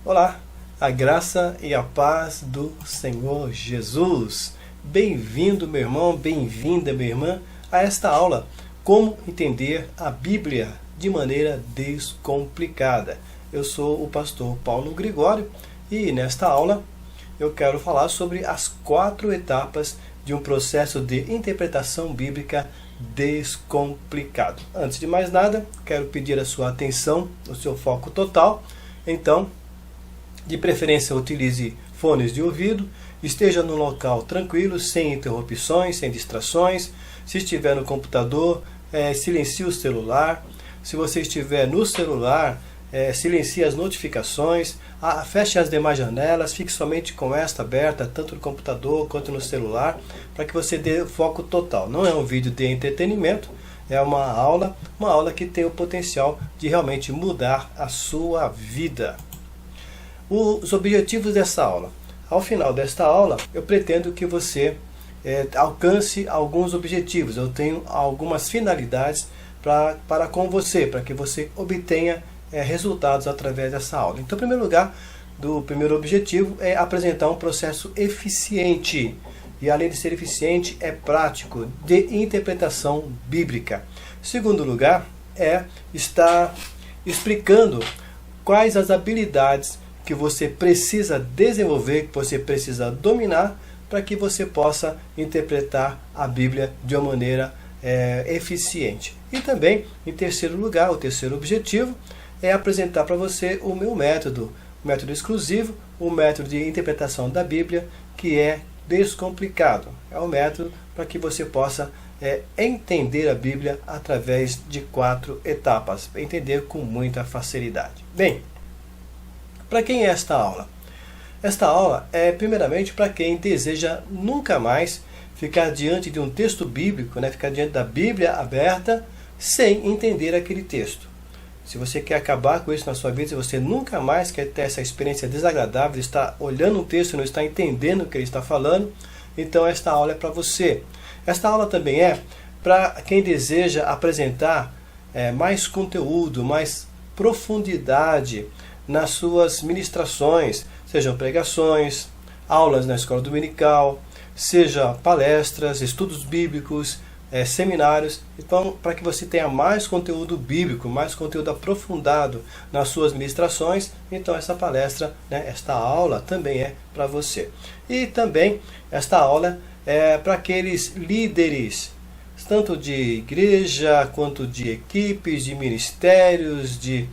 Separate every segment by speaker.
Speaker 1: Olá, a graça e a paz do Senhor Jesus. Bem-vindo, meu irmão, bem-vinda, minha irmã, a esta aula Como Entender a Bíblia de Maneira Descomplicada. Eu sou o pastor Paulo Gregório e nesta aula eu quero falar sobre as 4 etapas de um processo de interpretação bíblica descomplicado. Antes de mais nada, quero pedir a sua atenção, o seu foco total. Então, de preferência, utilize fones de ouvido, esteja num local tranquilo, sem interrupções, sem distrações. Se estiver no computador, silencie o celular. Se você estiver no celular, silencie as notificações, feche as demais janelas, fique somente com esta aberta, tanto no computador quanto no celular, para que você dê foco total. Não é um vídeo de entretenimento, é uma aula que tem o potencial de realmente mudar a sua vida. Os objetivos dessa aula. Ao final desta aula, eu pretendo que você alcance alguns objetivos. Eu tenho algumas finalidades para com você, para que você obtenha resultados através dessa aula. Então, em primeiro lugar, o primeiro objetivo é apresentar um processo eficiente. E além de ser eficiente, é prático, de interpretação bíblica. Segundo lugar, estar explicando quais as habilidades que você precisa desenvolver, que você precisa dominar, para que você possa interpretar a Bíblia de uma maneira eficiente. E também, em terceiro lugar, o terceiro objetivo é apresentar para você o meu método exclusivo, o método de interpretação da Bíblia, que é descomplicado. É um método para que você possa entender a Bíblia através de 4 etapas, entender com muita facilidade. Bem, para quem é esta aula? Esta aula é primeiramente para quem deseja nunca mais ficar diante de um texto bíblico, ficar diante da Bíblia aberta sem entender aquele texto. Se você quer acabar com isso na sua vida, se você nunca mais quer ter essa experiência desagradável de estar olhando um texto e não estar entendendo o que ele está falando, então esta aula é para você. Esta aula também é para quem deseja apresentar mais conteúdo, mais profundidade nas suas ministrações, sejam pregações, aulas na escola dominical, seja palestras, estudos bíblicos, seminários. Então, para que você tenha mais conteúdo bíblico, mais conteúdo aprofundado nas suas ministrações, então essa palestra, esta aula também é para você. E também esta aula é para aqueles líderes, tanto de igreja quanto de equipes, de ministérios, de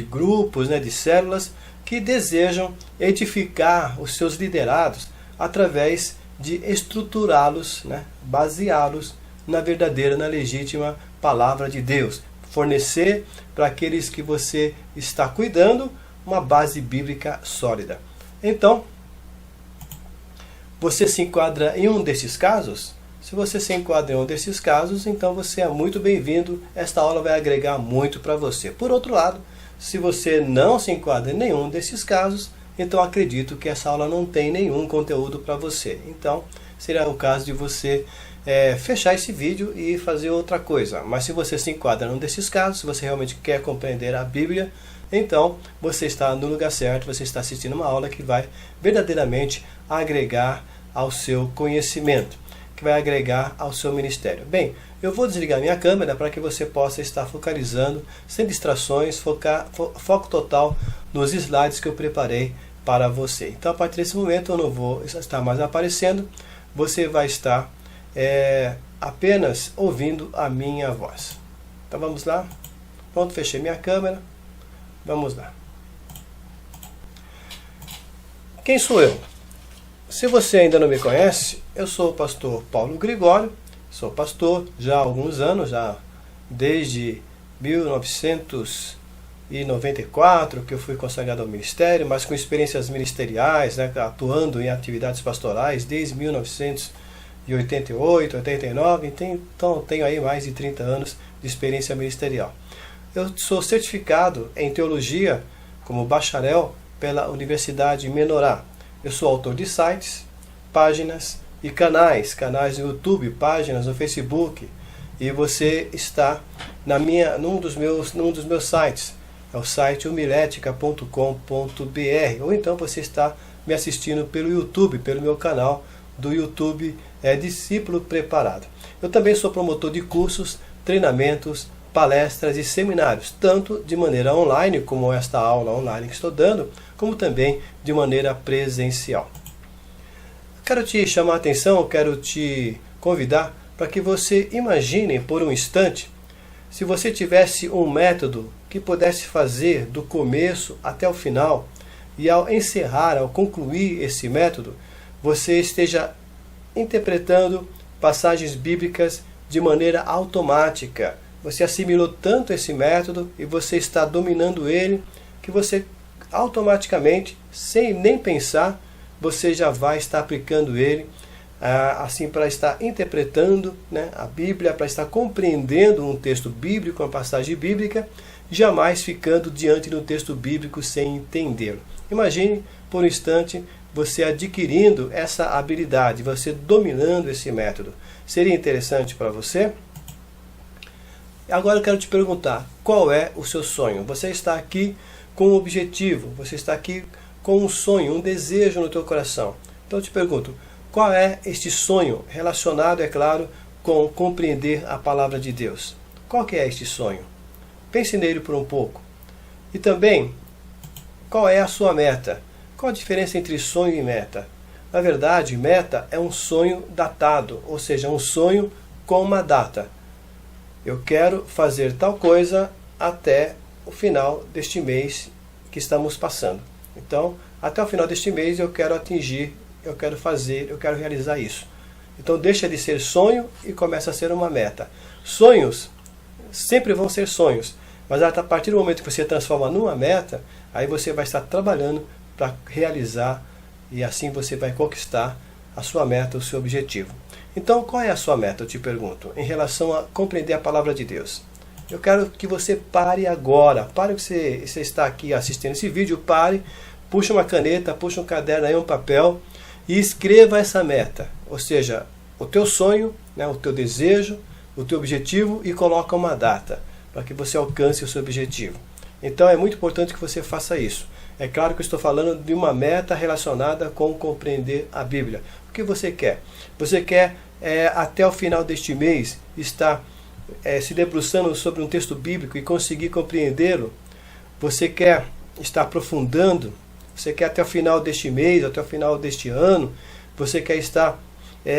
Speaker 1: grupos, de células, que desejam edificar os seus liderados através de estruturá-los, baseá-los na verdadeira, na legítima palavra de Deus. Fornecer para aqueles que você está cuidando uma base bíblica sólida. Então, você se enquadra em um desses casos? Se você se enquadra em um desses casos, então você é muito bem-vindo. Esta aula vai agregar muito para você. Por outro lado, se você não se enquadra em nenhum desses casos, então acredito que essa aula não tem nenhum conteúdo para você. Então, seria o caso de você fechar esse vídeo e fazer outra coisa. Mas se você se enquadra num desses casos, se você realmente quer compreender a Bíblia, então você está no lugar certo, você está assistindo uma aula que vai verdadeiramente agregar ao seu conhecimento, que vai agregar ao seu ministério. Bem, eu vou desligar minha câmera para que você possa estar focalizando, sem distrações, foco total nos slides que eu preparei para você. Então, a partir desse momento, eu não vou estar mais aparecendo, você vai estar apenas ouvindo a minha voz. Então, vamos lá? Pronto, fechei minha câmera. Vamos lá. Quem sou eu? Se você ainda não me conhece, eu sou o pastor Paulo Gregório, sou pastor já há alguns anos, já desde 1994 que eu fui consagrado ao ministério, mas com experiências ministeriais, atuando em atividades pastorais desde 1988, 89, então tenho aí mais de 30 anos de experiência ministerial. Eu sou certificado em teologia como bacharel pela Universidade Menorá. Eu sou autor de sites, páginas e canais no YouTube, páginas no Facebook. E você está num dos meus sites, É o site homilética.com.br. Ou então você está me assistindo pelo YouTube, pelo meu canal do YouTube, Discípulo Preparado. Eu também sou promotor de cursos, treinamentos, palestras e seminários, tanto de maneira online, como esta aula online que estou dando, como também de maneira presencial. Quero te chamar a atenção, quero te convidar para que você imagine por um instante, se você tivesse um método que pudesse fazer do começo até o final, e ao encerrar, ao concluir esse método, você esteja interpretando passagens bíblicas de maneira automática. Você assimilou tanto esse método e você está dominando ele, que você automaticamente, sem nem pensar, você já vai estar aplicando ele, assim, para estar interpretando, né, a Bíblia, para estar compreendendo um texto bíblico, uma passagem bíblica, jamais ficando diante de um texto bíblico sem entendê-lo. Imagine, por um instante, você adquirindo essa habilidade, você dominando esse método. Seria interessante para você? Agora eu quero te perguntar, qual é o seu sonho? Você está aqui com um objetivo, você está aqui com um sonho, um desejo no teu coração. Então eu te pergunto, qual é este sonho relacionado, é claro, com compreender a palavra de Deus? Qual que é este sonho? Pense nele por um pouco. E também, qual é a sua meta? Qual a diferença entre sonho e meta? Na verdade, meta é um sonho datado, ou seja, um sonho com uma data. Eu quero fazer tal coisa até o final deste mês que estamos passando. Então, até o final deste mês eu quero atingir, eu quero fazer, eu quero realizar isso. Então deixa de ser sonho e começa a ser uma meta. Sonhos sempre vão ser sonhos, mas a partir do momento que você transforma numa meta, aí você vai estar trabalhando para realizar e assim você vai conquistar a sua meta, o seu objetivo. Então, qual é a sua meta, eu te pergunto, em relação a compreender a palavra de Deus? Eu quero que você pare agora, pare que você está aqui assistindo esse vídeo, pare, puxa uma caneta, puxa um caderno aí, um papel e escreva essa meta, ou seja, o teu sonho, né, o teu desejo, o teu objetivo e coloca uma data para que você alcance o seu objetivo. Então é muito importante que você faça isso. É claro que eu estou falando de uma meta relacionada com compreender a Bíblia. O que você quer? Você quer até o final deste mês estar se debruçando sobre um texto bíblico e conseguir compreendê-lo? Você quer estar aprofundando? Você quer até o final deste mês, até o final deste ano? Você quer estar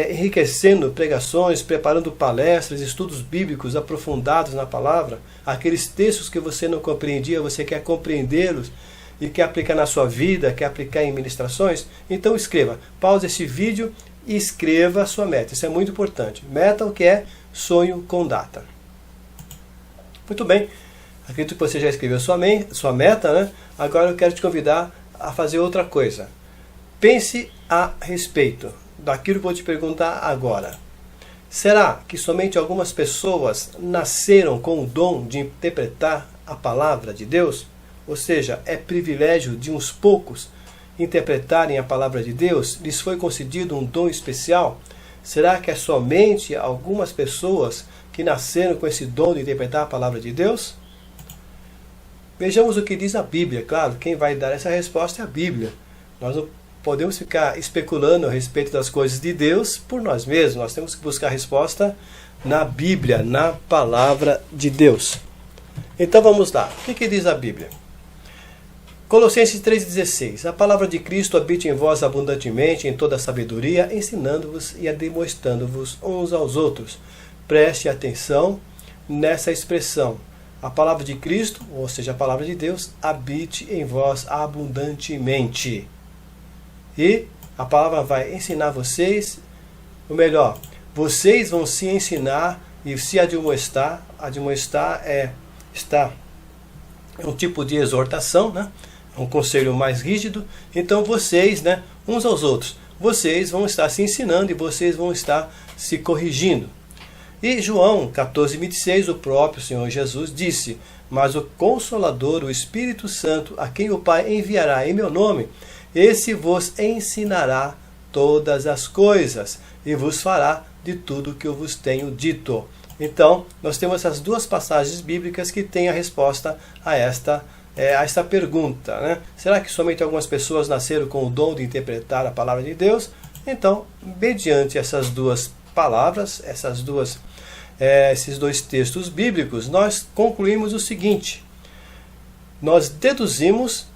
Speaker 1: enriquecendo pregações, preparando palestras, estudos bíblicos aprofundados na palavra? Aqueles textos que você não compreendia, você quer compreendê-los e quer aplicar na sua vida, quer aplicar em ministrações? Então escreva, pause esse vídeo e escreva a sua meta. Isso é muito importante. Meta, o que é? Sonho com data. Muito bem, acredito que você já escreveu sua meta, né? Agora eu quero te convidar a fazer outra coisa. Pense a respeito daquilo que eu vou te perguntar agora. Será que somente algumas pessoas nasceram com o dom de interpretar a palavra de Deus? Ou seja, é privilégio de uns poucos interpretarem a palavra de Deus? Lhes foi concedido um dom especial? Será que é somente algumas pessoas que nasceram com esse dom de interpretar a palavra de Deus? Vejamos o que diz a Bíblia. Claro, quem vai dar essa resposta é a Bíblia. Nós não podemos ficar especulando a respeito das coisas de Deus por nós mesmos. Nós temos que buscar a resposta na Bíblia, na palavra de Deus. Então vamos lá. O que diz a Bíblia? Colossenses 3,16. A palavra de Cristo habite em vós abundantemente em toda a sabedoria, ensinando-vos e demonstrando-vos uns aos outros. Preste atenção nessa expressão. A palavra de Cristo, ou seja, a palavra de Deus, habite em vós abundantemente. E a palavra vai ensinar vocês, ou melhor, vocês vão se ensinar e se admoestar. Admoestar é um tipo de exortação, né? Um conselho mais rígido. Então vocês, né, uns aos outros, vocês vão estar se ensinando e vocês vão estar se corrigindo. E João 14:26, o próprio Senhor Jesus disse: mas o Consolador, o Espírito Santo, a quem o Pai enviará em meu nome, esse vos ensinará todas as coisas e vos fará de tudo que eu vos tenho dito. Então, nós temos essas duas passagens bíblicas que têm a resposta a esta a esta pergunta, né? Será que somente algumas pessoas nasceram com o dom de interpretar a palavra de Deus? Então, mediante essas duas palavras, esses dois textos bíblicos, nós concluímos o seguinte: nós deduzimos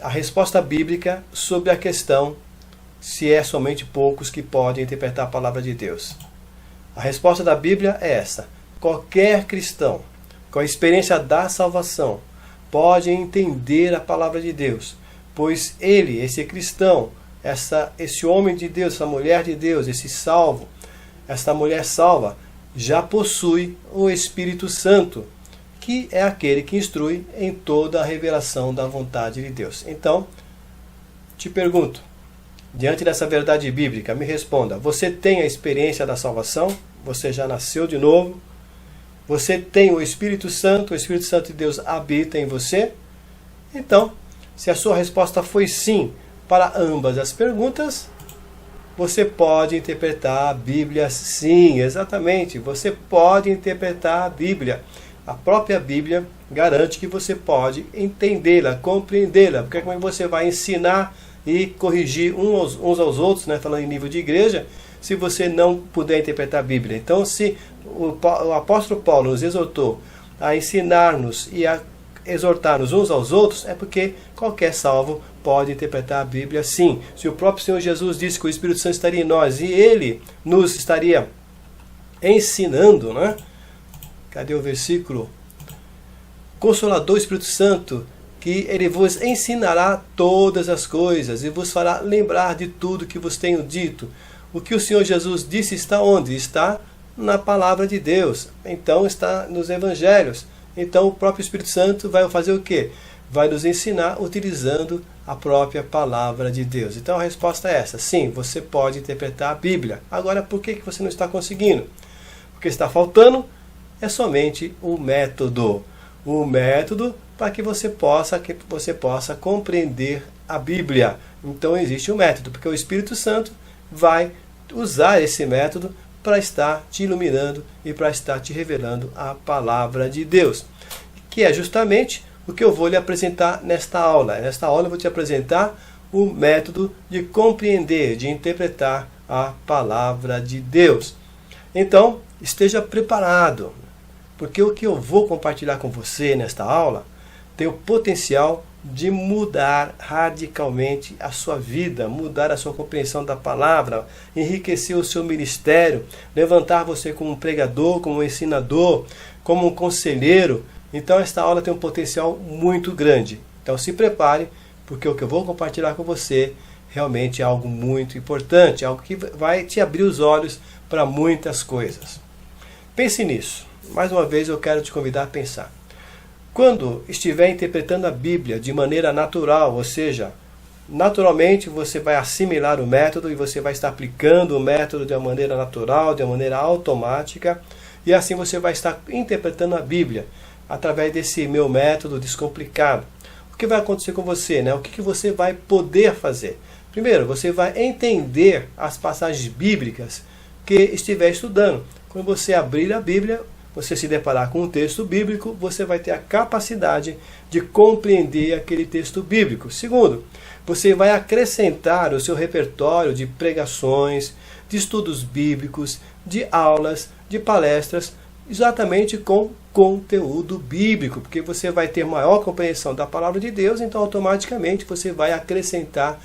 Speaker 1: a resposta bíblica sobre a questão se é somente poucos que podem interpretar a palavra de Deus. A resposta da Bíblia é essa: qualquer cristão com a experiência da salvação pode entender a palavra de Deus, pois ele, esse cristão, esse homem de Deus, essa mulher de Deus, esse salvo, esta mulher salva, já possui o Espírito Santo, que é aquele que instrui em toda a revelação da vontade de Deus. Então, te pergunto, diante dessa verdade bíblica, me responda: você tem a experiência da salvação? Você já nasceu de novo? Você tem o Espírito Santo de Deus habita em você? Então, se a sua resposta foi sim para ambas as perguntas, você pode interpretar a Bíblia sim, exatamente, você pode interpretar a Bíblia. A própria Bíblia garante que você pode entendê-la, compreendê-la, porque como você vai ensinar e corrigir uns aos outros, né, falando em nível de igreja, se você não puder interpretar a Bíblia. Então, se o apóstolo Paulo nos exortou a ensinar-nos e a exortar-nos uns aos outros, é porque qualquer salvo pode interpretar a Bíblia sim. Se o próprio Senhor Jesus disse que o Espírito Santo estaria em nós e Ele nos estaria ensinando, né? Cadê o versículo? Consolador Espírito Santo, que Ele vos ensinará todas as coisas e vos fará lembrar de tudo que vos tenho dito. O que o Senhor Jesus disse está onde? Está na palavra de Deus. Então está nos evangelhos. Então o próprio Espírito Santo vai fazer o quê? Vai nos ensinar utilizando a própria palavra de Deus. Então a resposta é essa: sim, você pode interpretar a Bíblia. Agora, por que você não está conseguindo? Porque está faltando é somente o método. O método para que você possa compreender a Bíblia. Então existe um método, porque o Espírito Santo vai usar esse método para estar te iluminando e para estar te revelando a palavra de Deus, que é justamente o que eu vou lhe apresentar nesta aula. Nesta aula eu vou te apresentar o método de compreender, de interpretar a palavra de Deus. Então, esteja preparado, porque o que eu vou compartilhar com você nesta aula tem o potencial de mudar radicalmente a sua vida, mudar a sua compreensão da palavra, enriquecer o seu ministério, levantar você como um pregador, como um ensinador, como um conselheiro. Então esta aula tem um potencial muito grande. Então se prepare, porque o que eu vou compartilhar com você realmente é algo muito importante, algo que vai te abrir os olhos para muitas coisas. Pense nisso. Mais uma vez eu quero te convidar a pensar. Quando estiver interpretando a Bíblia de maneira natural, ou seja, naturalmente você vai assimilar o método e você vai estar aplicando o método de uma maneira natural, de uma maneira automática, e assim você vai estar interpretando a Bíblia através desse meu método descomplicado. O que vai acontecer com você, né? O que você vai poder fazer? Primeiro, você vai entender as passagens bíblicas que estiver estudando. Quando você abrir a Bíblia, você se deparar com um texto bíblico, você vai ter a capacidade de compreender aquele texto bíblico. Segundo, você vai acrescentar o seu repertório de pregações, de estudos bíblicos, de aulas, de palestras, exatamente com conteúdo bíblico, porque você vai ter maior compreensão da palavra de Deus, então automaticamente você vai acrescentar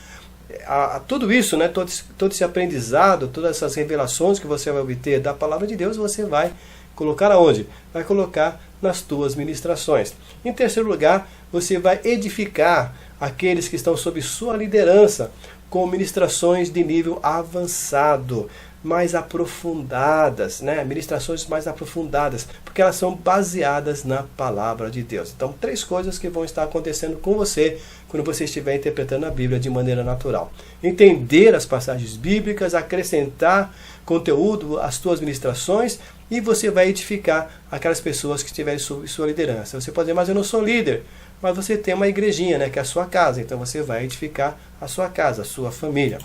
Speaker 1: a tudo isso, né, todo esse aprendizado, todas essas revelações que você vai obter da palavra de Deus, você vai colocar aonde? Vai colocar nas tuas ministrações. Em terceiro lugar, você vai edificar aqueles que estão sob sua liderança com ministrações de nível avançado, mais aprofundadas, né? Ministrações mais aprofundadas, porque elas são baseadas na palavra de Deus. Então, 3 coisas que vão estar acontecendo com você quando você estiver interpretando a Bíblia de maneira natural. Entender as passagens bíblicas, acrescentar conteúdo às tuas ministrações, e você vai edificar aquelas pessoas que estiverem sob sua liderança. Você pode dizer, mas eu não sou líder. Mas você tem uma igrejinha, né, que é a sua casa. Então você vai edificar a sua casa, a sua família.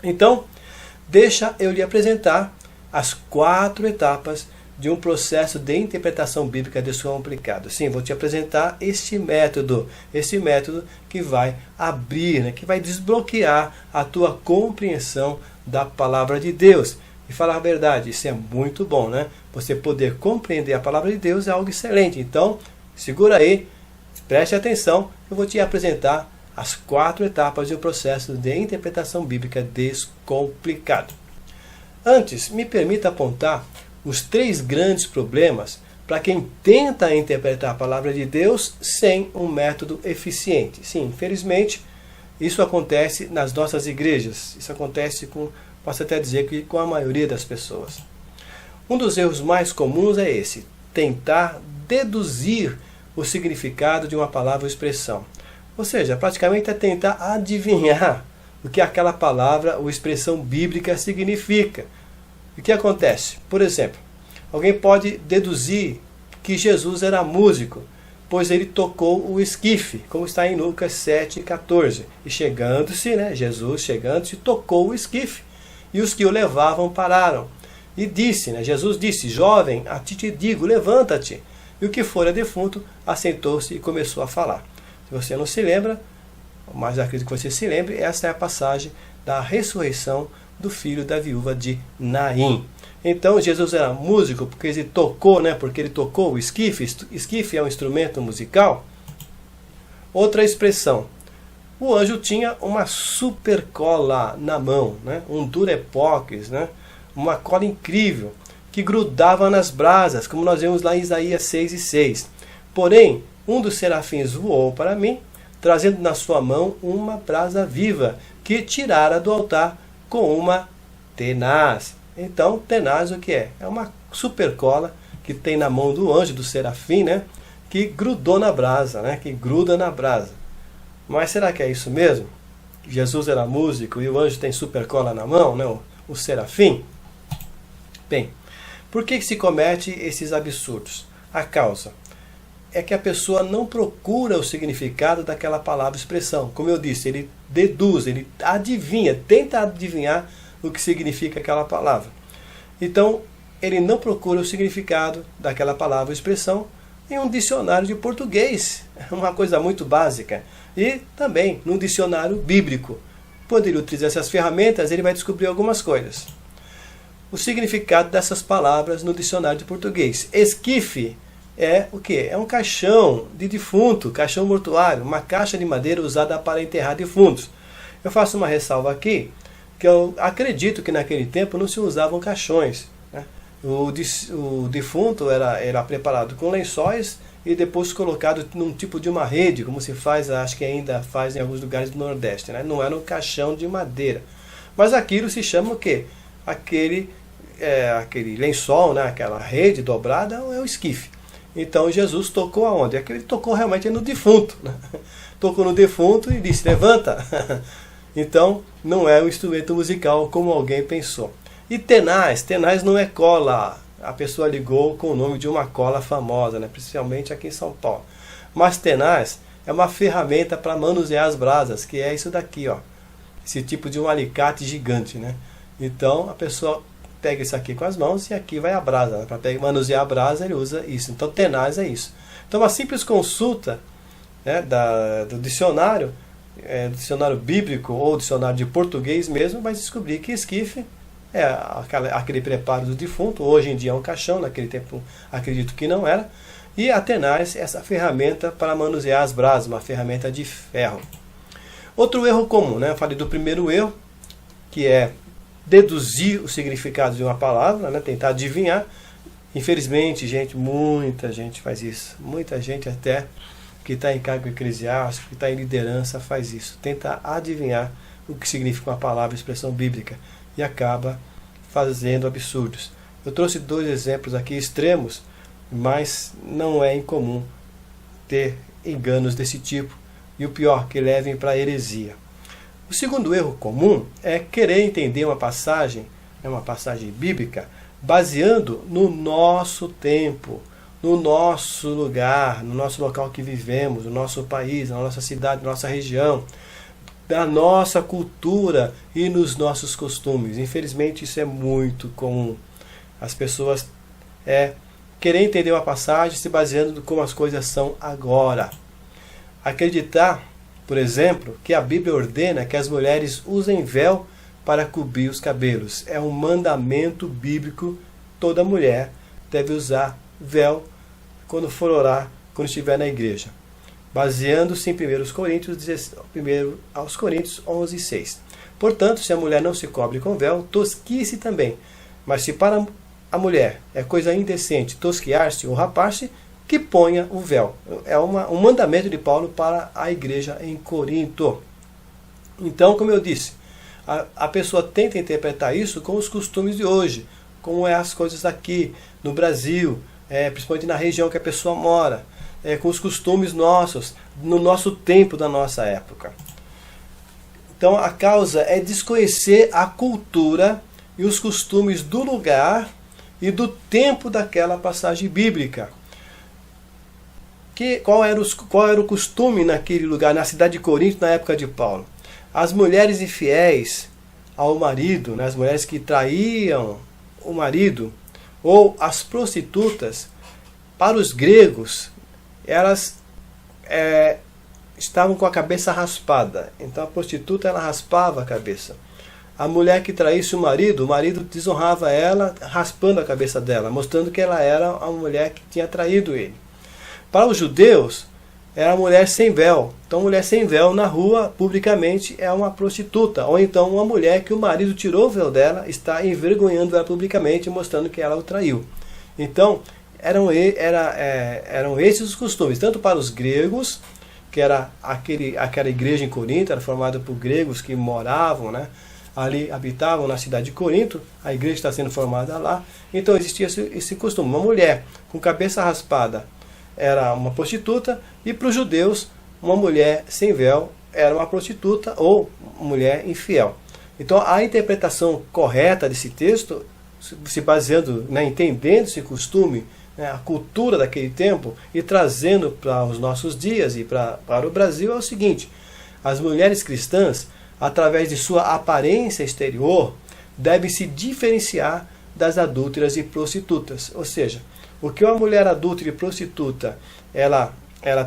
Speaker 1: Então, deixa eu lhe apresentar as 4 etapas de um processo de interpretação bíblica descomplicado. Sim, vou te apresentar este método que vai abrir, né, que vai desbloquear a tua compreensão da palavra de Deus. E falar a verdade, isso é muito bom, né? Você poder compreender a palavra de Deus é algo excelente. Então, segura aí, preste atenção, eu vou te apresentar as 4 etapas de um processo de interpretação bíblica descomplicado. Antes, me permita apontar os 3 grandes problemas para quem tenta interpretar a palavra de Deus sem um método eficiente. Sim, infelizmente, isso acontece nas nossas igrejas. Isso acontece posso até dizer que com a maioria das pessoas. Um dos erros mais comuns é esse: tentar deduzir o significado de uma palavra ou expressão. Ou seja, praticamente é tentar adivinhar o que aquela palavra ou expressão bíblica significa. O que acontece? Por exemplo, alguém pode deduzir que Jesus era músico, pois ele tocou o esquife, como está em Lucas 7,14. E Jesus chegando-se, tocou o esquife, e os que o levavam pararam. E disse, Jesus disse: jovem, a ti te digo, levanta-te. E o que fora defunto assentou-se e começou a falar. Se você não se lembra, mas acredito que você se lembre, essa é a passagem da ressurreição do filho da viúva de Naim. Então Jesus era músico porque ele tocou o esquife. Esquife é um instrumento musical. Outra expressão: o anjo tinha uma super cola na mão, um durepox, uma cola incrível, que grudava nas brasas, como nós vemos lá em Isaías 6:6. Porém, um dos serafins voou para mim, trazendo na sua mão uma brasa viva, que tirara do altar com uma tenaz. Então, tenaz o que é? É uma super cola que tem na mão do anjo, do serafim, que grudou na brasa, que gruda na brasa. Mas será que é isso mesmo? Jesus era músico e o anjo tem super cola na mão, o serafim? Bem, por que se comete esses absurdos? A causa é que a pessoa não procura o significado daquela palavra ou expressão. Como eu disse, ele deduz, ele adivinha, tenta adivinhar o que significa aquela palavra. Então, ele não procura o significado daquela palavra ou expressão em um dicionário de português. É uma coisa muito básica. E também num dicionário bíblico. Quando ele utiliza essas ferramentas, ele vai descobrir algumas coisas. O significado dessas palavras no dicionário de português. Esquife é o quê? É um caixão de defunto, caixão mortuário, uma caixa de madeira usada para enterrar defuntos. Eu faço uma ressalva aqui, que eu acredito que naquele tempo não se usavam caixões. O defunto era preparado com lençóis e depois colocado num tipo de uma rede, como se faz, acho que ainda faz em alguns lugares do Nordeste. Não era um caixão de madeira. Mas aquilo se chama o quê? Aquele lençol, aquela rede dobrada, é o esquife. Então Jesus tocou aonde? Ele tocou realmente no defunto. Tocou no defunto e disse: levanta. Então não é um instrumento musical como alguém pensou. E tenaz não é cola. A pessoa ligou com o nome de uma cola famosa, principalmente aqui em São Paulo. Mas tenaz é uma ferramenta para manusear as brasas, que é isso daqui, esse tipo de um alicate gigante. Então a pessoa pega isso aqui com as mãos e aqui vai a brasa. Para manusear a brasa ele usa isso. Então tenaz é isso. Então uma simples consulta do dicionário, dicionário bíblico ou dicionário de português mesmo, vai descobrir que esquife é aquele preparo do defunto. Hoje em dia é um caixão, naquele tempo acredito que não era. E a tenaz é essa ferramenta para manusear as brasas, uma ferramenta de ferro. Outro erro comum, eu falei do primeiro erro, que é deduzir o significado de uma palavra, tentar adivinhar. Infelizmente, muita gente faz isso. Muita gente até que está em cargo eclesiástico, que está em liderança, faz isso. Tenta adivinhar o que significa uma palavra, expressão bíblica, e acaba fazendo absurdos. Eu trouxe 2 exemplos aqui extremos, mas não é incomum ter enganos desse tipo, e o pior, que levem para a heresia. O segundo erro comum é querer entender uma passagem bíblica, baseando no nosso tempo, no nosso lugar, no nosso local que vivemos, no nosso país, na nossa cidade, na nossa região, da nossa cultura e nos nossos costumes. Infelizmente isso é muito comum. As pessoas querer entender uma passagem se baseando em como as coisas são agora. Acreditar, por exemplo, que a Bíblia ordena que as mulheres usem véu para cobrir os cabelos. É um mandamento bíblico. Toda mulher deve usar véu quando for orar, quando estiver na igreja. Baseando-se em 1 Coríntios 11, 6. Portanto, se a mulher não se cobre com véu, tosquie-se também. Mas se para a mulher é coisa indecente tosquiar-se ou rapar-se, que ponha o véu. É um mandamento de Paulo para a igreja em Corinto. Então, como eu disse, a pessoa tenta interpretar isso com os costumes de hoje, como é as coisas aqui no Brasil, principalmente na região que a pessoa mora, com os costumes nossos, no nosso tempo, da nossa época. Então a causa é desconhecer a cultura e os costumes do lugar e do tempo daquela passagem bíblica. Qual era o costume naquele lugar, na cidade de Corinto, na época de Paulo? As mulheres infiéis ao marido, as mulheres que traíam o marido, ou as prostitutas, para os gregos, elas estavam com a cabeça raspada. Então a prostituta, ela raspava a cabeça. A mulher que traísse o marido desonrava ela raspando a cabeça dela, mostrando que ela era a mulher que tinha traído ele. Para os judeus, era a mulher sem véu. Então, mulher sem véu na rua, publicamente, é uma prostituta. Ou então, uma mulher que o marido tirou o véu dela, está envergonhando ela publicamente, mostrando que ela o traiu. Então, eram esses os costumes, tanto para os gregos, que era aquela igreja em Corinto, era formada por gregos que moravam, ali, habitavam na cidade de Corinto, a igreja está sendo formada lá. Então, existia esse costume. Uma mulher com cabeça raspada era uma prostituta, e para os judeus, uma mulher sem véu era uma prostituta ou mulher infiel. Então, a interpretação correta desse texto, se baseando, entendendo esse costume, a cultura daquele tempo, e trazendo para os nossos dias e para o Brasil, é o seguinte: as mulheres cristãs, através de sua aparência exterior, devem se diferenciar das adúlteras e prostitutas. Ou seja, o que uma mulher adúltera e prostituta ela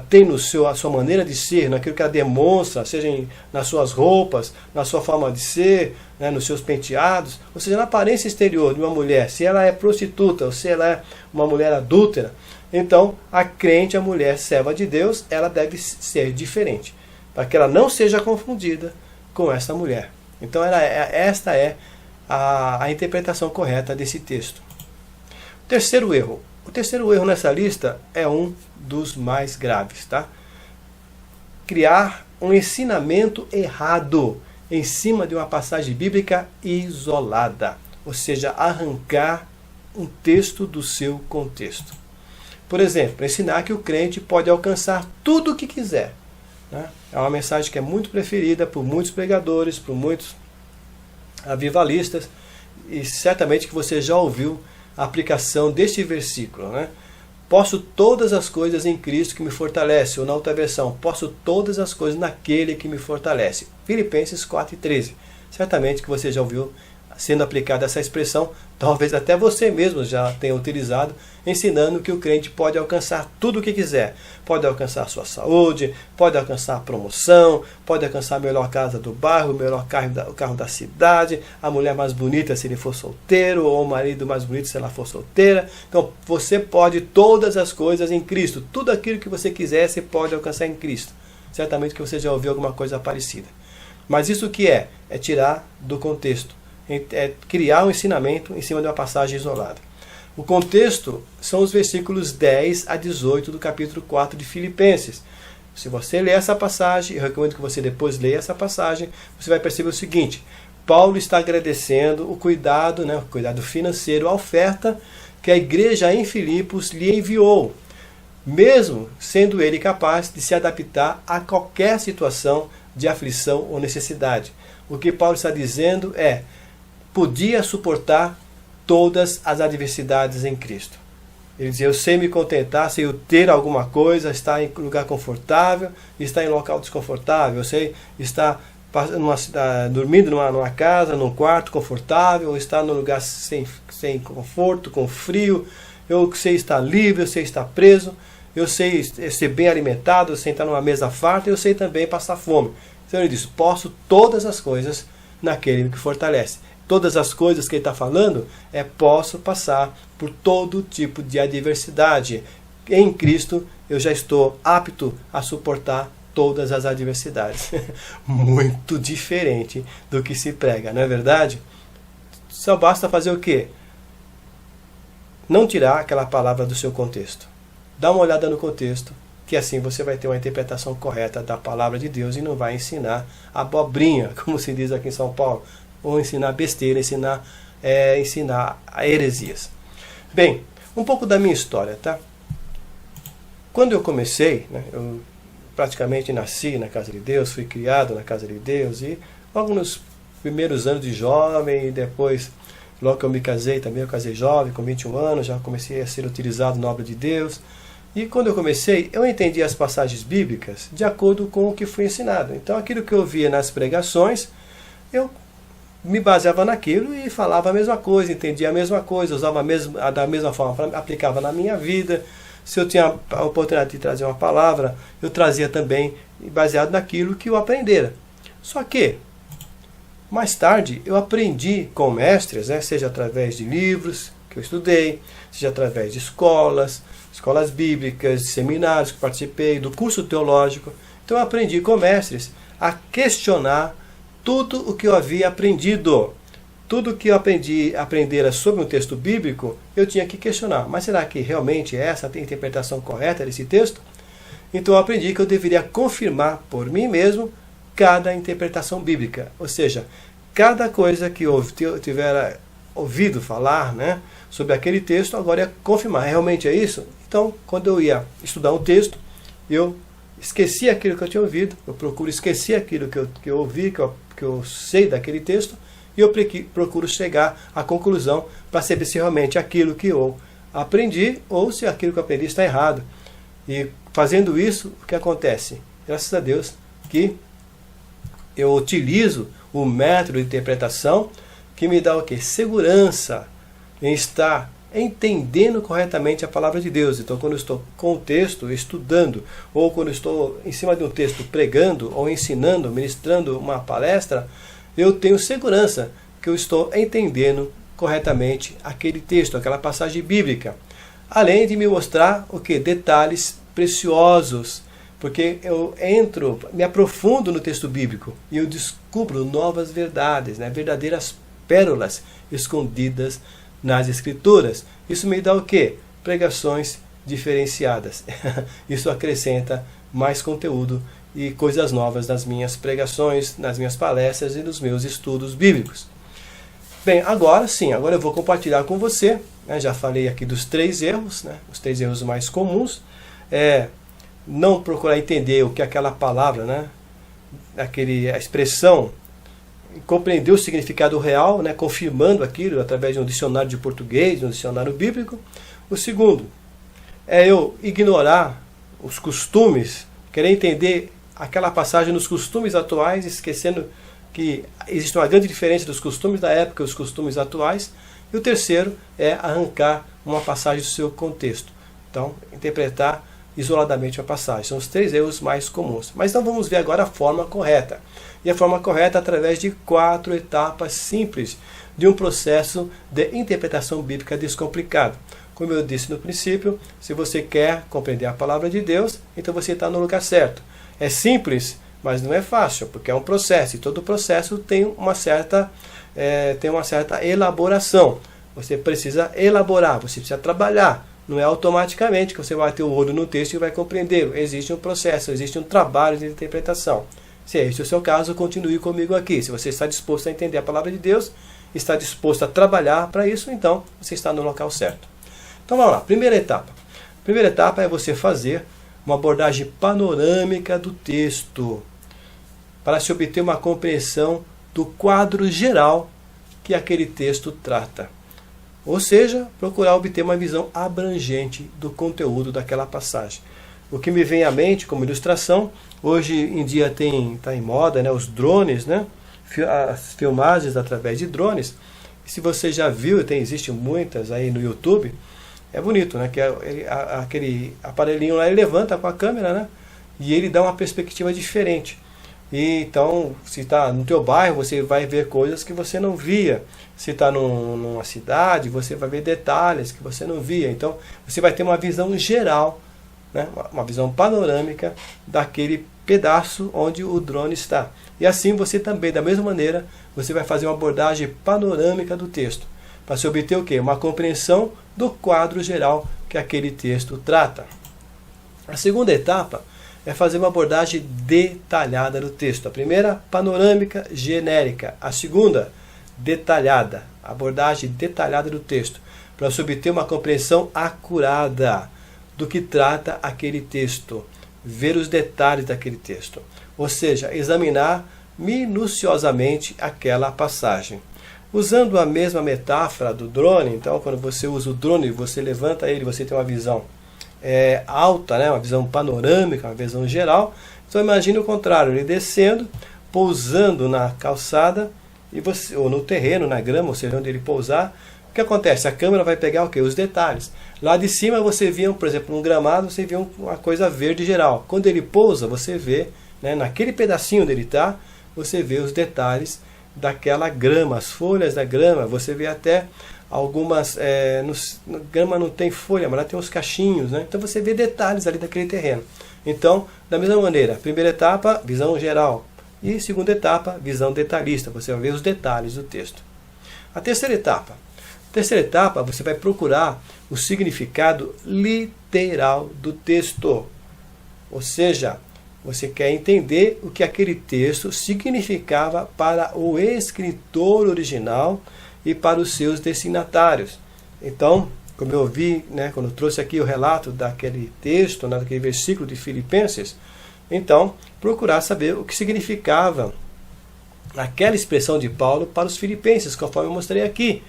Speaker 1: tem a sua maneira de ser, naquilo que ela demonstra, seja nas suas roupas, na sua forma de ser, nos seus penteados, ou seja, na aparência exterior de uma mulher, se ela é prostituta ou se ela é uma mulher adúltera, então a crente, a mulher serva de Deus, ela deve ser diferente, para que ela não seja confundida com essa mulher. Então esta é a interpretação correta desse texto. Terceiro erro. O terceiro erro nessa lista é um dos mais graves, tá? Criar um ensinamento errado em cima de uma passagem bíblica isolada, ou seja, arrancar um texto do seu contexto. Por exemplo, ensinar que o crente pode alcançar tudo o que quiser. É uma mensagem que é muito preferida por muitos pregadores, por muitos avivalistas, e certamente que você já ouviu a aplicação deste versículo, Posso todas as coisas em Cristo que me fortalece, ou na outra versão, posso todas as coisas naquele que me fortalece. Filipenses 4:13. Certamente que você já ouviu sendo aplicada essa expressão, talvez até você mesmo já tenha utilizado, ensinando que o crente pode alcançar tudo o que quiser. Pode alcançar a sua saúde, pode alcançar a promoção, pode alcançar a melhor casa do bairro, o melhor carro da cidade, a mulher mais bonita se ele for solteiro, ou o marido mais bonito se ela for solteira. Então você pode todas as coisas em Cristo. Tudo aquilo que você quiser, você pode alcançar em Cristo. Certamente que você já ouviu alguma coisa parecida. Mas isso que é tirar do contexto. É criar um ensinamento em cima de uma passagem isolada. O contexto são os versículos 10 a 18 do capítulo 4 de Filipenses. Se você ler essa passagem, eu recomendo que você depois leia essa passagem, você vai perceber o seguinte: Paulo está agradecendo o cuidado financeiro, a oferta que a igreja em Filipos lhe enviou, mesmo sendo ele capaz de se adaptar a qualquer situação de aflição ou necessidade. O que Paulo está dizendo podia suportar todas as adversidades em Cristo. Ele dizia: eu sei me contentar, sei eu ter alguma coisa, estar em lugar confortável, estar em local desconfortável, eu sei estar dormindo numa casa, num quarto confortável, ou estar num lugar sem conforto, com frio. eu sei estar livre, eu sei estar preso, eu sei ser bem alimentado, eu sei estar numa mesa farta, eu sei também passar fome. Então ele diz, posso todas as coisas naquele que fortalece. Todas as coisas que ele está falando posso passar por todo tipo de adversidade. Em Cristo eu já estou apto a suportar todas as adversidades. Muito diferente do que se prega, não é verdade? Só basta fazer o quê? Não tirar aquela palavra do seu contexto. Dá uma olhada no contexto, que assim você vai ter uma interpretação correta da palavra de Deus e não vai ensinar abobrinha, como se diz aqui em São Paulo, ou ensinar besteira, ensinar heresias. Bem, um pouco da minha história, tá? Quando eu comecei, né, eu praticamente nasci na casa de Deus, fui criado na casa de Deus, e logo nos primeiros anos de jovem, e depois, logo que eu me casei também, eu casei jovem, com 21 anos, já comecei a ser utilizado na obra de Deus. E quando eu comecei, eu entendi as passagens bíblicas de acordo com o que foi ensinado. Então aquilo que eu via nas pregações, eu me baseava naquilo e falava a mesma coisa, entendia a mesma coisa, usava da mesma forma, aplicava na minha vida. Se eu tinha a oportunidade de trazer uma palavra, eu trazia também baseado naquilo que eu aprendera. Só que, mais tarde, eu aprendi com mestres, né, seja através de livros que eu estudei, seja através de escolas bíblicas, de seminários que participei, do curso teológico. Então eu aprendi com mestres a questionar tudo o que eu havia aprendido. Tudo que eu aprendera sobre um texto bíblico, eu tinha que questionar. Mas será que realmente essa é a interpretação correta desse texto? Então eu aprendi que eu deveria confirmar por mim mesmo cada interpretação bíblica. Ou seja, cada coisa que eu tiver ouvido falar, né, sobre aquele texto, agora é confirmar. Realmente é isso? Então, quando eu ia estudar um texto, eu esquecia aquilo que eu tinha ouvido, eu procuro esquecer aquilo que eu ouvi, que eu sei daquele texto, e eu procuro chegar à conclusão para saber se realmente aquilo que eu aprendi ou se aquilo que eu aprendi está errado. E fazendo isso, o que acontece? Graças a Deus que eu utilizo o método de interpretação que me dá o quê? Segurança em estar entendendo corretamente a palavra de Deus. Então, quando eu estou com o texto, estudando, ou quando eu estou em cima de um texto pregando, ou ensinando, ministrando uma palestra, eu tenho segurança que eu estou entendendo corretamente aquele texto, aquela passagem bíblica. Além de me mostrar o que? Detalhes preciosos, porque eu me aprofundo no texto bíblico e eu descubro novas verdades, né? Verdadeiras pérolas escondidas nas Escrituras. Isso me dá o quê? Pregações diferenciadas. Isso acrescenta mais conteúdo e coisas novas nas minhas pregações, nas minhas palestras e nos meus estudos bíblicos. Bem, agora sim, agora eu vou compartilhar com você, né, já falei aqui dos 3 erros, né, os 3 erros mais comuns, não procurar entender o que aquela palavra, né, a expressão, compreender o significado real, né, confirmando aquilo através de um dicionário de português, de um dicionário bíblico. O segundo é eu ignorar os costumes, querer entender aquela passagem nos costumes atuais, esquecendo que existe uma grande diferença dos costumes da época e os costumes atuais. E o terceiro é arrancar uma passagem do seu contexto. Então, interpretar isoladamente a passagem. São os 3 erros mais comuns. Mas então vamos ver agora a forma correta. E a forma correta é através de 4 etapas simples de um processo de interpretação bíblica descomplicado. Como eu disse no princípio, se você quer compreender a palavra de Deus, então você está no lugar certo. É simples, mas não é fácil, porque é um processo, e todo processo tem uma certa elaboração. Você precisa elaborar, você precisa trabalhar. Não é automaticamente que você vai ter o olho no texto e vai compreender. Existe um processo, existe um trabalho de interpretação. Se este é o seu caso, continue comigo aqui. Se você está disposto a entender a palavra de Deus, está disposto a trabalhar para isso, então você está no local certo. Então vamos lá, primeira etapa. Primeira etapa é você fazer uma abordagem panorâmica do texto, para se obter uma compreensão do quadro geral que aquele texto trata. Ou seja, procurar obter uma visão abrangente do conteúdo daquela passagem. O que me vem à mente como ilustração, hoje em dia está em moda, né, os drones, né, as filmagens através de drones. E se você já viu, existem muitas aí no YouTube, é bonito, né? Que aquele aparelhinho lá, ele levanta com a câmera, né? E ele dá uma perspectiva diferente. E então, se está no teu bairro, você vai ver coisas que você não via. Se está numa cidade, você vai ver detalhes que você não via. Então, você vai ter uma visão geral, né? Uma visão panorâmica daquele pedaço onde o drone está. E assim você também, da mesma maneira, você vai fazer uma abordagem panorâmica do texto, para se obter o quê? Uma compreensão do quadro geral que aquele texto trata. A segunda etapa é fazer uma abordagem detalhada do texto. A primeira, panorâmica genérica. A segunda, detalhada, abordagem detalhada do texto, para se obter uma compreensão acurada do que trata aquele texto, ver os detalhes daquele texto, ou seja, examinar minuciosamente aquela passagem. Usando a mesma metáfora do drone, então quando você usa o drone, você levanta ele, você tem uma visão alta, né? Uma visão panorâmica, uma visão geral. Então imagine o contrário, ele descendo, pousando na calçada, e você, ou no terreno, na grama, ou seja, onde ele pousar. O que acontece? A câmera vai pegar o quê? Os detalhes. Lá de cima você via, por exemplo, num gramado, você via uma coisa verde geral. Quando ele pousa, você vê, né, naquele pedacinho onde ele está, você vê os detalhes daquela grama, as folhas da grama. Você vê até algumas, grama não tem folha, mas lá tem uns cachinhos, né? Então você vê detalhes ali daquele terreno. Então, da mesma maneira, primeira etapa, visão geral. E segunda etapa, visão detalhista. Você vai ver os detalhes do texto. A terceira etapa. Você vai procurar o significado literal do texto. Ou seja, você quer entender o que aquele texto significava para o escritor original e para os seus destinatários. Então, como eu vi, né, quando eu trouxe aqui o relato daquele texto, né, daquele versículo de Filipenses, então, procurar saber o que significava aquela expressão de Paulo para os filipenses, conforme eu mostrei aqui.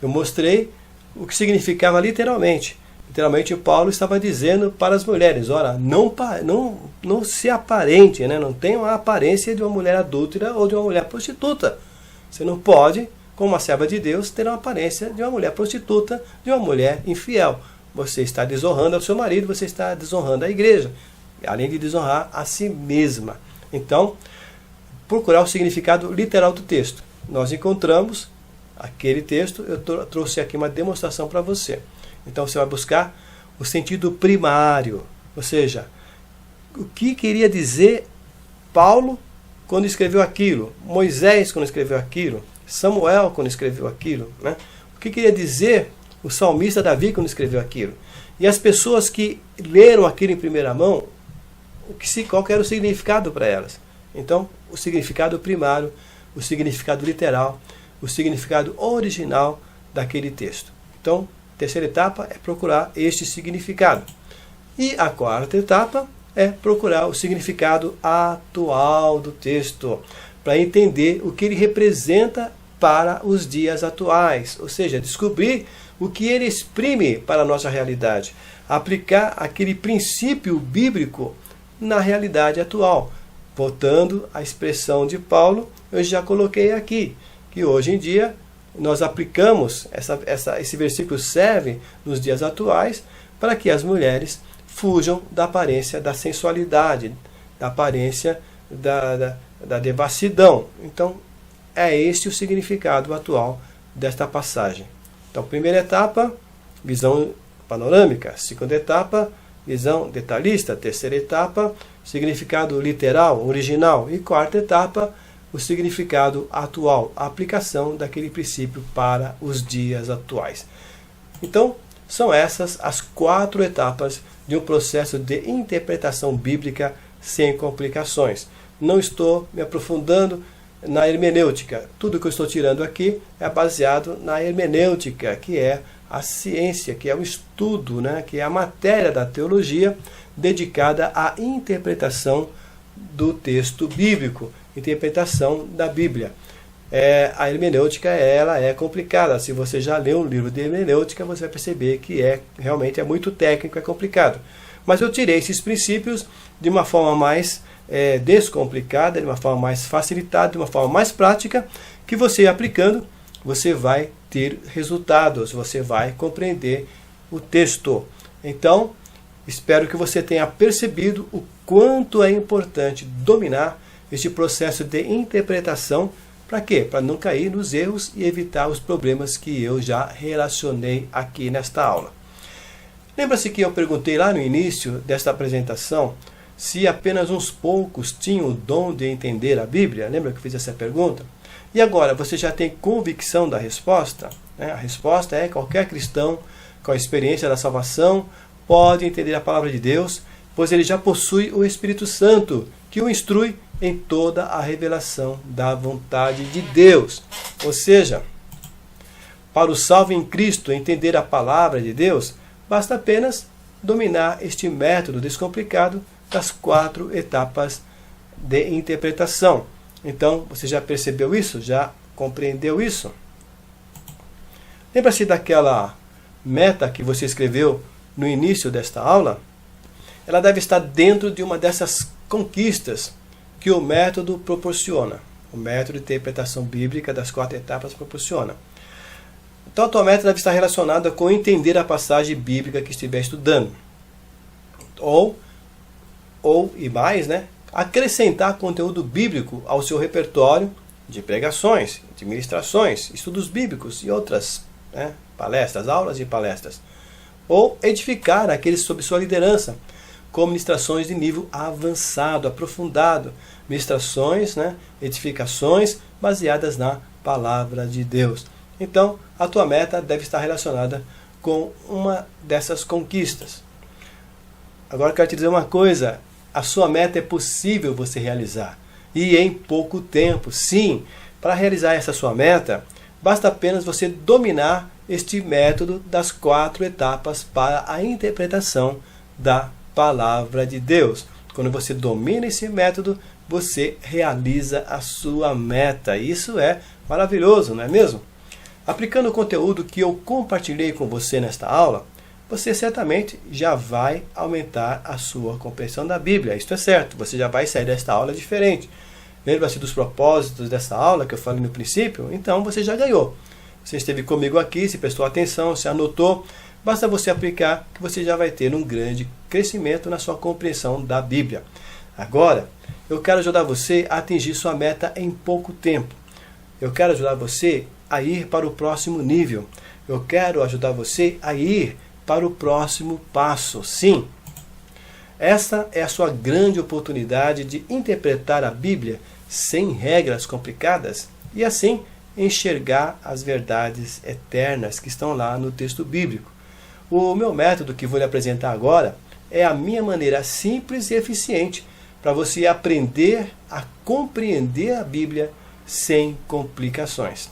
Speaker 1: Eu mostrei o que significava literalmente. Literalmente, o Paulo estava dizendo para as mulheres, ora, não se aparente, né? Não tenha a aparência de uma mulher adúltera ou de uma mulher prostituta. Você não pode, como uma serva de Deus, ter uma aparência de uma mulher prostituta, de uma mulher infiel. Você está desonrando ao seu marido, você está desonrando a igreja, além de desonrar a si mesma. Então, procurar o significado literal do texto. Nós encontramos aquele texto, eu trouxe aqui uma demonstração para você. Então você vai buscar o sentido primário, ou seja, o que queria dizer Paulo quando escreveu aquilo, Moisés quando escreveu aquilo, Samuel quando escreveu aquilo, né? O que queria dizer o salmista Davi quando escreveu aquilo. E as pessoas que leram aquilo em primeira mão, qual que era o significado para elas. Então, o significado primário, o significado literal, o significado original daquele texto. Então, a terceira etapa é procurar este significado. E a quarta etapa é procurar o significado atual do texto, para entender o que ele representa para os dias atuais, ou seja, descobrir o que ele exprime para a nossa realidade, aplicar aquele princípio bíblico na realidade atual. Voltando à expressão de Paulo, eu já coloquei aqui, que hoje em dia nós aplicamos, esse versículo serve nos dias atuais para que as mulheres fujam da aparência da sensualidade, da aparência da devassidão. Então, é este o significado atual desta passagem. Então, primeira etapa, visão panorâmica. Segunda etapa, visão detalhista. Terceira etapa, significado literal, original. E quarta etapa, o significado atual, a aplicação daquele princípio para os dias atuais. Então, são essas as 4 etapas de um processo de interpretação bíblica sem complicações. Não estou me aprofundando na hermenêutica. Tudo que eu estou tirando aqui é baseado na hermenêutica, que é a ciência, que é o estudo, né, que é a matéria da teologia dedicada à interpretação do texto bíblico, interpretação da Bíblia. A hermenêutica ela é complicada. Se você já leu um livro de hermenêutica, você vai perceber que realmente é muito técnico, é complicado. Mas eu tirei esses princípios de uma forma mais descomplicada, de uma forma mais facilitada, de uma forma mais prática, que você aplicando, você vai ter resultados, você vai compreender o texto. Então, espero que você tenha percebido o quanto é importante dominar este processo de interpretação. Para quê? Para não cair nos erros e evitar os problemas que eu já relacionei aqui nesta aula. Lembra-se que eu perguntei lá no início desta apresentação se apenas uns poucos tinham o dom de entender a Bíblia? Lembra que eu fiz essa pergunta? E agora, você já tem convicção da resposta? A resposta é: qualquer cristão com a experiência da salvação pode entender a palavra de Deus, pois ele já possui o Espírito Santo, que o instrui em toda a revelação da vontade de Deus. Ou seja, para o salvo em Cristo entender a palavra de Deus, basta apenas dominar este método descomplicado das 4 etapas de interpretação. Então, você já percebeu isso? Já compreendeu isso? Lembra-se daquela meta que você escreveu no início desta aula? Ela deve estar dentro de uma dessas conquistas que o método proporciona. O método de interpretação bíblica das 4 etapas proporciona. Então, a tua meta deve estar relacionada com entender a passagem bíblica que estiver estudando. Ou e mais, acrescentar conteúdo bíblico ao seu repertório de pregações, de ministrações, estudos bíblicos e outras palestras, aulas e palestras. Ou edificar aqueles sob sua liderança, com ministrações de nível avançado, aprofundado, ministrações, edificações baseadas na palavra de Deus. Então, a tua meta deve estar relacionada com uma dessas conquistas. Agora eu quero te dizer uma coisa: a sua meta é possível você realizar, e em pouco tempo. Sim, para realizar essa sua meta, basta apenas você dominar este método das 4 etapas para a interpretação da palavra de Deus. Quando você domina esse método, você realiza a sua meta. Isso é maravilhoso, não é mesmo? Aplicando o conteúdo que eu compartilhei com você nesta aula, você certamente já vai aumentar a sua compreensão da Bíblia. Isto é certo, você já vai sair desta aula diferente. Lembra-se dos propósitos dessa aula que eu falei no princípio? Então você já ganhou. Você esteve comigo aqui, se prestou atenção, se anotou. Basta você aplicar que você já vai ter um grande crescimento na sua compreensão da Bíblia. Agora, eu quero ajudar você a atingir sua meta em pouco tempo. Eu quero ajudar você a ir para o próximo nível. Eu quero ajudar você a ir para o próximo passo. Sim, essa é a sua grande oportunidade de interpretar a Bíblia sem regras complicadas e assim enxergar as verdades eternas que estão lá no texto bíblico. O meu método que vou lhe apresentar agora é a minha maneira simples e eficiente para você aprender a compreender a Bíblia sem complicações.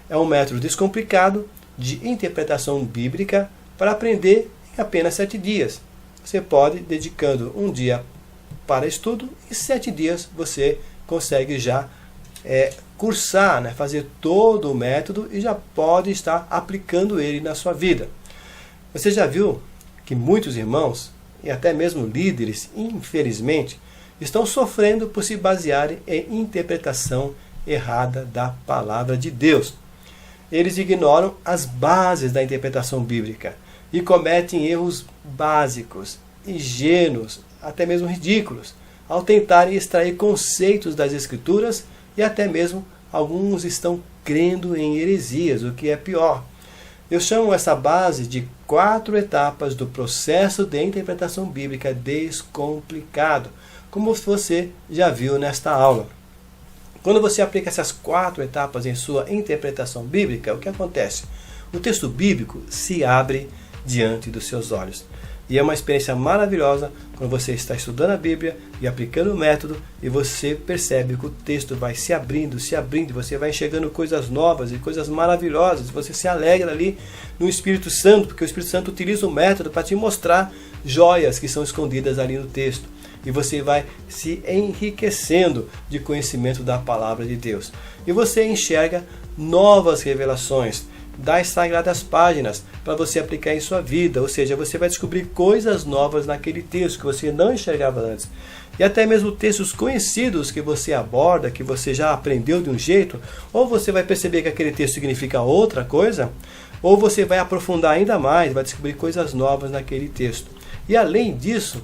Speaker 1: É um método descomplicado de interpretação bíblica para aprender em apenas 7 dias. Você pode, dedicando um dia para estudo, e 7 dias você consegue já cursar, fazer todo o método e já pode estar aplicando ele na sua vida. Você já viu que muitos irmãos, e até mesmo líderes, infelizmente, estão sofrendo por se basearem em interpretação errada da palavra de Deus. Eles ignoram as bases da interpretação bíblica e cometem erros básicos, ingênuos, até mesmo ridículos, ao tentarem extrair conceitos das Escrituras, e até mesmo alguns estão crendo em heresias, o que é pior. Eu chamo essa base de 4 etapas do processo de interpretação bíblica descomplicado, como você já viu nesta aula. Quando você aplica essas 4 etapas em sua interpretação bíblica, o que acontece? O texto bíblico se abre diante dos seus olhos. E é uma experiência maravilhosa quando você está estudando a Bíblia e aplicando o método e você percebe que o texto vai se abrindo, e você vai enxergando coisas novas e coisas maravilhosas. Você se alegra ali no Espírito Santo, porque o Espírito Santo utiliza o método para te mostrar joias que são escondidas ali no texto. E você vai se enriquecendo de conhecimento da palavra de Deus. E você enxerga novas revelações das sagradas páginas para você aplicar em sua vida. Ou seja, você vai descobrir coisas novas naquele texto que você não enxergava antes. e até mesmo textos conhecidos que você aborda, que você já aprendeu de um jeito, ou você vai perceber que aquele texto significa outra coisa, ou você vai aprofundar ainda mais, vai descobrir coisas novas naquele texto. E além disso,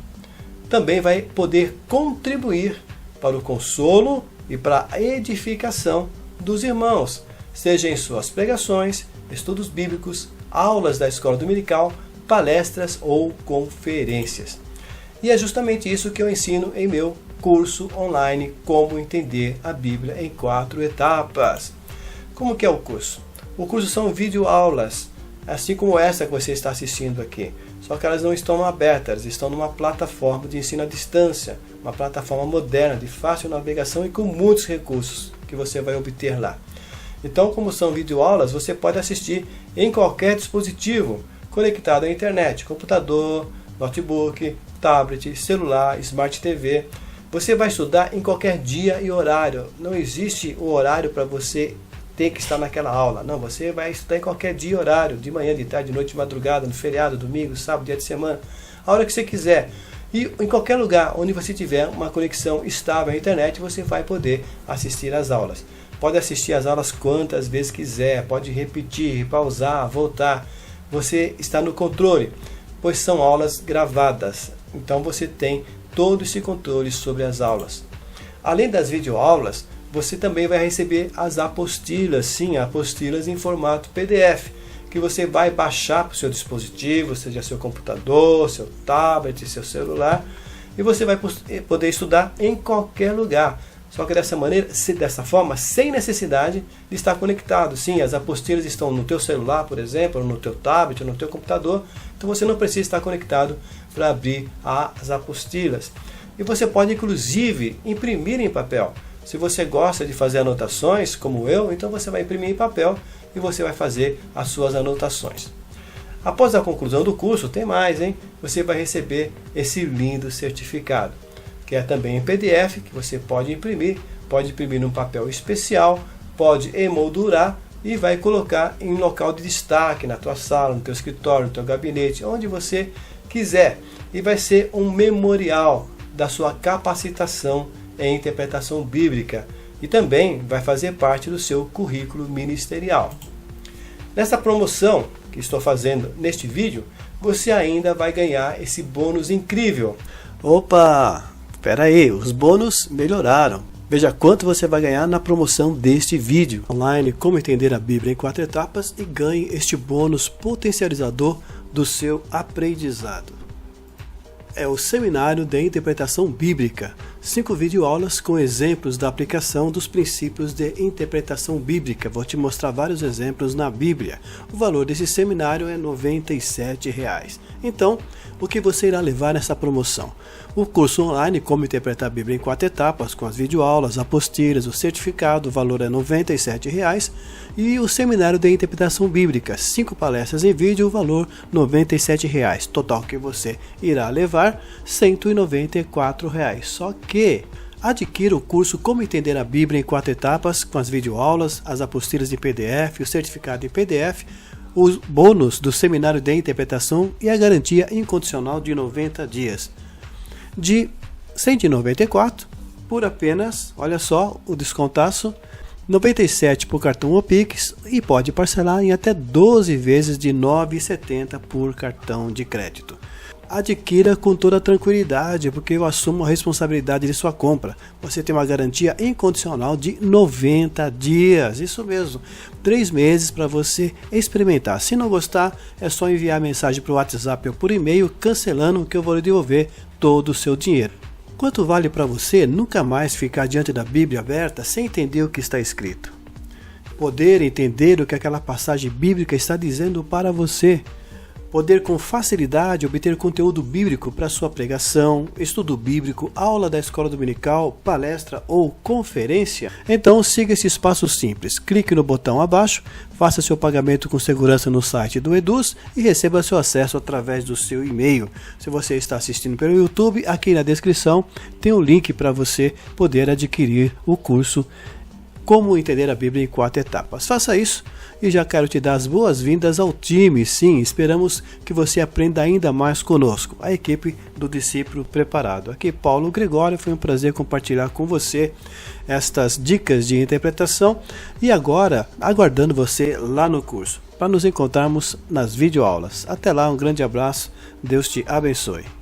Speaker 1: também vai poder contribuir para o consolo e para a edificação dos irmãos, seja em suas pregações, estudos bíblicos, aulas da escola dominical, palestras ou conferências. E é justamente isso que eu ensino em meu curso online Como Entender a Bíblia em 4 Etapas. Como que é o curso? O curso são videoaulas, assim como essa que você está assistindo aqui. Só que elas não estão abertas, elas estão numa plataforma de ensino à distância, uma plataforma moderna, de fácil navegação e com muitos recursos que você vai obter lá. Então, como são videoaulas, você pode assistir em qualquer dispositivo conectado à internet, computador, notebook, tablet, celular, Smart TV. Você vai estudar em qualquer dia e horário. Não existe o horário para você ter que estar naquela aula. Não, você vai estudar em qualquer dia e horário, de manhã, de tarde, de noite, de madrugada, no feriado, domingo, sábado, dia de semana, a hora que você quiser. E em qualquer lugar onde você tiver uma conexão estável à internet, você vai poder assistir às aulas. Pode assistir às aulas quantas vezes quiser, pode repetir, pausar, voltar. Você está no controle, pois são aulas gravadas. Então você tem todo esse controle sobre as aulas. Além das videoaulas, você também vai receber as apostilas, sim, apostilas em formato PDF, que você vai baixar para o seu dispositivo, seja seu computador, seu tablet, seu celular, e você vai poder estudar em qualquer lugar. Só que dessa forma, sem necessidade de estar conectado. Sim, as apostilas estão no teu celular, por exemplo, ou no teu tablet, ou no teu computador. Então você não precisa estar conectado para abrir as apostilas. E você pode, inclusive, imprimir em papel. Se você gosta de fazer anotações, como eu, então você vai imprimir em papel e você vai fazer as suas anotações. Após a conclusão do curso, tem mais, hein? Você vai receber esse lindo certificado, que é também em PDF, que você pode imprimir num papel especial, pode emoldurar e vai colocar em local de destaque, na tua sala, no teu escritório, no teu gabinete, onde você quiser. E vai ser um memorial da sua capacitação em interpretação bíblica e também vai fazer parte do seu currículo ministerial. Nessa promoção que estou fazendo neste vídeo, você ainda vai ganhar esse bônus incrível. Opa! Espera aí, os bônus melhoraram. Veja quanto você vai ganhar na promoção deste vídeo online, Como Entender a Bíblia em 4 Etapas, e ganhe este bônus potencializador do seu aprendizado. É o Seminário de Interpretação Bíblica, 5 videoaulas com exemplos da aplicação dos princípios de interpretação bíblica. Vou te mostrar vários exemplos na Bíblia. O valor desse seminário é R$ 97. Então, o que você irá levar nessa promoção? O curso online Como Interpretar a Bíblia em 4 Etapas, com as videoaulas, apostilas, o certificado, o valor é R$ 97. E o Seminário de Interpretação Bíblica, 5 palestras em vídeo, o valor R$ 97. Total que você irá levar R$ 194. Só que adquira o curso Como Entender a Bíblia em 4 Etapas, com as videoaulas, as apostilas em PDF, o certificado em PDF, os bônus do Seminário de Interpretação e a garantia incondicional de 90 dias. De R$ 194 por apenas, olha só, o descontaço, R$ 97 por cartão ou Pix, e pode parcelar em até 12 vezes de R$ 9,70 por cartão de crédito. Adquira com toda tranquilidade, porque eu assumo a responsabilidade de sua compra. Você tem uma garantia incondicional de 90 dias, isso mesmo, 3 meses para você experimentar. Se não gostar, é só enviar mensagem para o WhatsApp ou por e-mail cancelando, que eu vou lhe devolver todo o seu dinheiro. Quanto vale para você nunca mais ficar diante da Bíblia aberta sem entender o que está escrito? Poder entender o que aquela passagem bíblica está dizendo para você. Poder com facilidade obter conteúdo bíblico para sua pregação, estudo bíblico, aula da escola dominical, palestra ou conferência? Então siga esses passos simples. Clique no botão abaixo, faça seu pagamento com segurança no site do Eduz e receba seu acesso através do seu e-mail. Se você está assistindo pelo YouTube, aqui na descrição tem um link para você poder adquirir o curso Como entender a Bíblia em 4 etapas. Faça isso e já quero te dar as boas-vindas ao time. Sim, esperamos que você aprenda ainda mais conosco, a equipe do Discípulo Preparado. Aqui Paulo Gregório, foi um prazer compartilhar com você estas dicas de interpretação e agora aguardando você lá no curso, para nos encontrarmos nas videoaulas. Até lá, um grande abraço, Deus te abençoe.